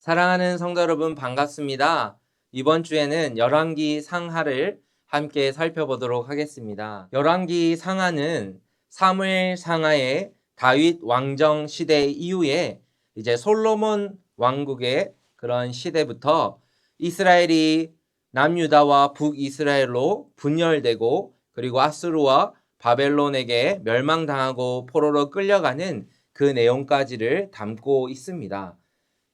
사랑하는 성도 여러분 반갑습니다. 이번 주에는 열왕기 상하를 함께 살펴보도록 하겠습니다. 열왕기 상하는 사무엘 상하의 다윗 왕정 시대 이후에 이제 솔로몬 왕국의 그런 시대부터 이스라엘이 남유다와 북이스라엘로 분열되고 그리고 아수르와 바벨론에게 멸망당하고 포로로 끌려가는 그 내용까지를 담고 있습니다.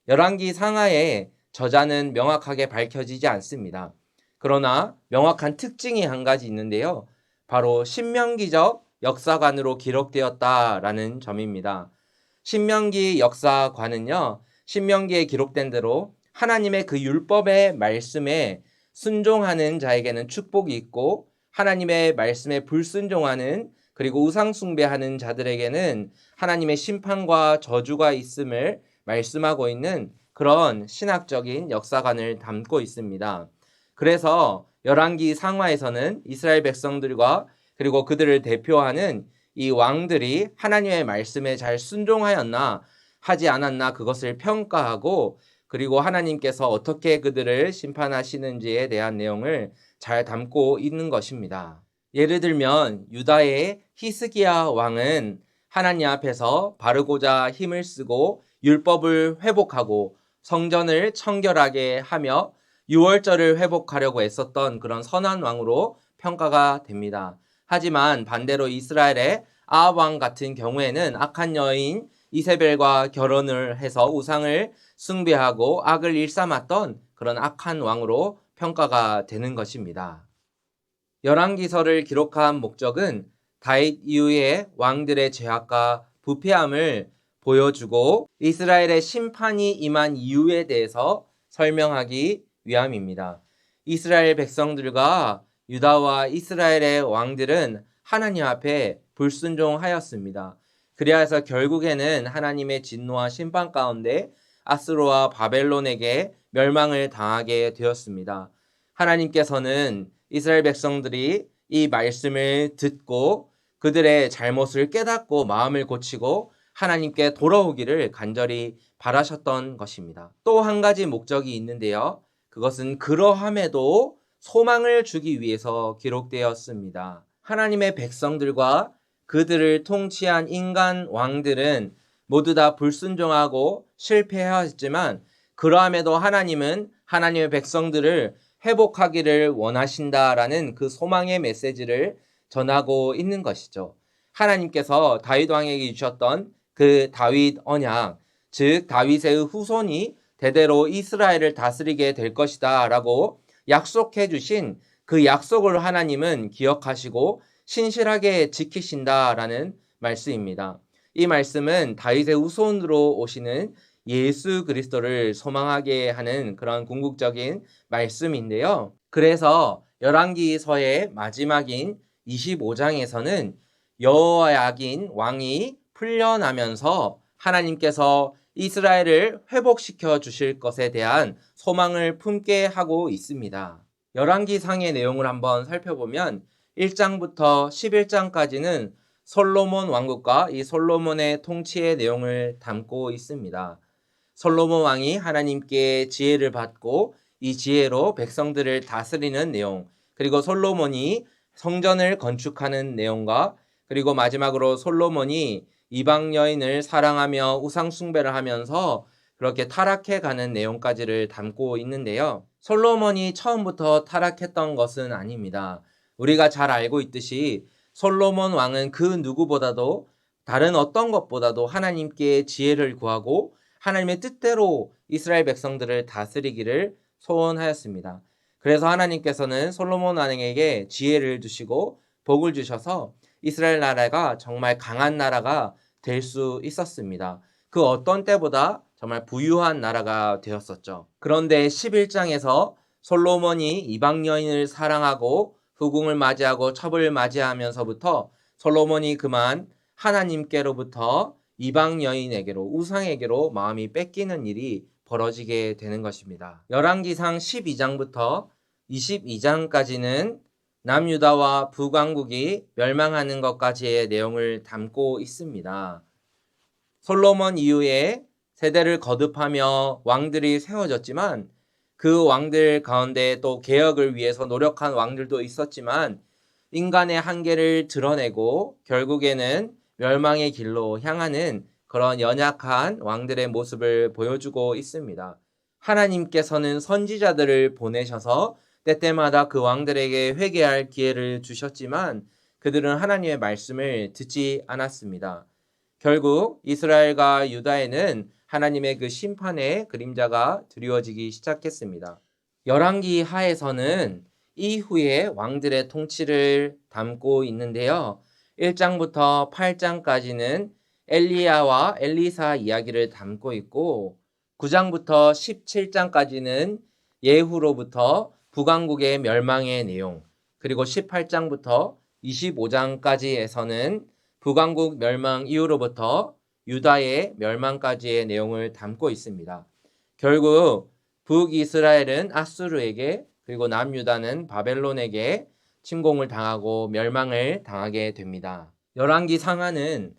열왕기 상하의 저자는 명확하게 밝혀지지 않습니다. 그러나 명확한 특징이 한 가지 있는데요. 바로 신명기적 역사관으로 기록되었다라는 점입니다. 신명기 역사관은요, 신명기에 기록된 대로 하나님의 그 율법의 말씀에 순종하는 자에게는 축복이 있고 하나님의 말씀에 불순종하는 그리고 우상숭배하는 자들에게는 하나님의 심판과 저주가 있음을 말씀하고 있는 그런 신학적인 역사관을 담고 있습니다. 그래서 열왕기 상하에서는 이스라엘 백성들과 그리고 그들을 대표하는 이 왕들이 하나님의 말씀에 잘 순종하였나 하지 않았나 그것을 평가하고 그리고 하나님께서 어떻게 그들을 심판하시는지에 대한 내용을 잘 담고 있는 것입니다. 예를 들면 유다의 히스기야 왕은 하나님 앞에서 바르고자 힘을 쓰고 율법을 회복하고 성전을 청결하게 하며 유월절을 회복하려고 애썼던 그런 선한 왕으로 평가가 됩니다. 하지만 반대로 이스라엘의 아합 왕 같은 경우에는 악한 여인 이세벨과 결혼을 해서 우상을 숭배하고 악을 일삼았던 그런 악한 왕으로 평가가 되는 것입니다. 열왕기서를 기록한 목적은 다윗 이후의 왕들의 죄악과 부패함을 보여주고 이스라엘의 심판이 임한 이유에 대해서 설명하기 위함입니다. 이스라엘 백성들과 유다와 이스라엘의 왕들은 하나님 앞에 불순종하였습니다. 그리하여서 결국에는 하나님의 진노와 심판 가운데 아스로와 바벨론에게 멸망을 당하게 되었습니다. 하나님께서는 이스라엘 백성들이 이 말씀을 듣고 그들의 잘못을 깨닫고 마음을 고치고 하나님께 돌아오기를 간절히 바라셨던 것입니다. 또 한 가지 목적이 있는데요. 그것은 그러함에도 소망을 주기 위해서 기록되었습니다. 하나님의 백성들과 그들을 통치한 인간 왕들은 모두 다 불순종하고 실패하였지만 그러함에도 하나님은 하나님의 백성들을 회복하기를 원하신다라는 그 소망의 메시지를 전하고 있는 것이죠. 하나님께서 다윗 왕에게 주셨던 그 다윗 언약, 즉 다윗의 후손이 대대로 이스라엘을 다스리게 될 것이다 라고 약속해 주신 그 약속을 하나님은 기억하시고 신실하게 지키신다라는 말씀입니다. 이 말씀은 다윗의 후손으로 오시는 예수 그리스도를 소망하게 하는 그런 궁극적인 말씀인데요. 그래서 열왕기서의 마지막인 25장에서는 여호야긴 왕이 풀려나면서 하나님께서 이스라엘을 회복시켜 주실 것에 대한 소망을 품게 하고 있습니다. 열왕기상의 내용을 한번 살펴보면 1장부터 11장까지는 솔로몬 왕국과 이 솔로몬의 통치의 내용을 담고 있습니다. 솔로몬 왕이 하나님께 지혜를 받고 이 지혜로 백성들을 다스리는 내용, 그리고 솔로몬이 성전을 건축하는 내용과 그리고 마지막으로 솔로몬이 이방 여인을 사랑하며 우상 숭배를 하면서 그렇게 타락해가는 내용까지를 담고 있는데요. 솔로몬이 처음부터 타락했던 것은 아닙니다. 우리가 잘 알고 있듯이 솔로몬 왕은 그 누구보다도 다른 어떤 것보다도 하나님께 지혜를 구하고 하나님의 뜻대로 이스라엘 백성들을 다스리기를 소원하였습니다. 그래서 하나님께서는 솔로몬 왕에게 지혜를 주시고 복을 주셔서 이스라엘 나라가 정말 강한 나라가 될 수 있었습니다. 그 어떤 때보다 정말 부유한 나라가 되었었죠. 그런데 11장에서 솔로몬이 이방 여인을 사랑하고 후궁을 맞이하고 첩을 맞이하면서부터 솔로몬이 그만 하나님께로부터 이방 여인에게로 우상에게로 마음이 뺏기는 일이 벌어지게 되는 것입니다. 열왕기상 12장부터 22장까지는 남유다와 북왕국이 멸망하는 것까지의 내용을 담고 있습니다. 솔로몬 이후에 세대를 거듭하며 왕들이 세워졌지만 그 왕들 가운데 또 개혁을 위해서 노력한 왕들도 있었지만 인간의 한계를 드러내고 결국에는 멸망의 길로 향하는 그런 연약한 왕들의 모습을 보여주고 있습니다. 하나님께서는 선지자들을 보내셔서 때때마다 그 왕들에게 회개할 기회를 주셨지만 그들은 하나님의 말씀을 듣지 않았습니다. 결국 이스라엘과 유다에는 하나님의 그 심판의 그림자가 드리워지기 시작했습니다. 열왕기 하에서는 이후에 왕들의 통치를 담고 있는데요. 1장부터 8장까지는 엘리야와 엘리사 이야기를 담고 있고 9장부터 17장까지는 예후로부터 북왕국의 멸망의 내용, 그리고 18장부터 25장까지에서는 북왕국 멸망 이후로부터 유다의 멸망까지의 내용을 담고 있습니다. 결국 북이스라엘은 아수르에게 그리고 남유다는 바벨론에게 침공을 당하고 멸망을 당하게 됩니다. 열왕기 상하는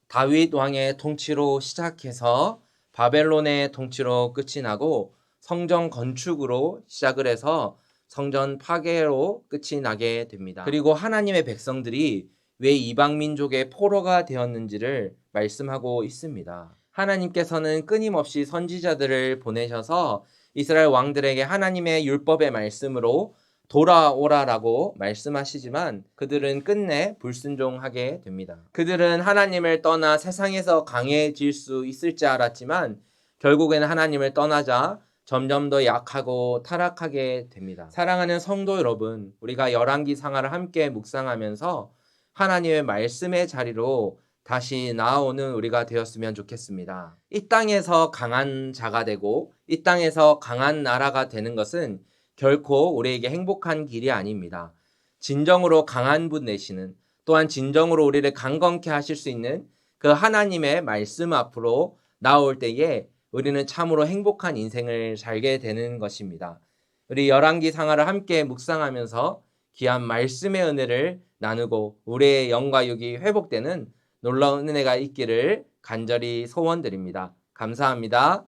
다윗 왕의 통치로 시작해서 바벨론의 통치로 끝이 나고 성전 건축으로 시작을 해서 성전 파괴로 끝이 나게 됩니다. 그리고 하나님의 백성들이 왜 이방 민족의 포로가 되었는지를 말씀하고 있습니다. 하나님께서는 끊임없이 선지자들을 보내셔서 이스라엘 왕들에게 하나님의 율법의 말씀으로 돌아오라라고 말씀하시지만 그들은 끝내 불순종하게 됩니다. 그들은 하나님을 떠나 세상에서 강해질 수 있을지 알았지만 결국에는 하나님을 떠나자 점점 더 약하고 타락하게 됩니다. 사랑하는 성도 여러분, 우리가 열왕기 상하를 함께 묵상하면서 하나님의 말씀의 자리로 다시 나아오는 우리가 되었으면 좋겠습니다. 이 땅에서 강한 자가 되고 이 땅에서 강한 나라가 되는 것은 결코 우리에게 행복한 길이 아닙니다. 진정으로 강한 분 되시는, 또한 진정으로 우리를 강건케 하실 수 있는 그 하나님의 말씀 앞으로 나올 때에 우리는 참으로 행복한 인생을 살게 되는 것입니다. 우리 열왕기 상하를 함께 묵상하면서 귀한 말씀의 은혜를 나누고 우리의 영과 육이 회복되는 놀라운 은혜가 있기를 간절히 소원드립니다. 감사합니다.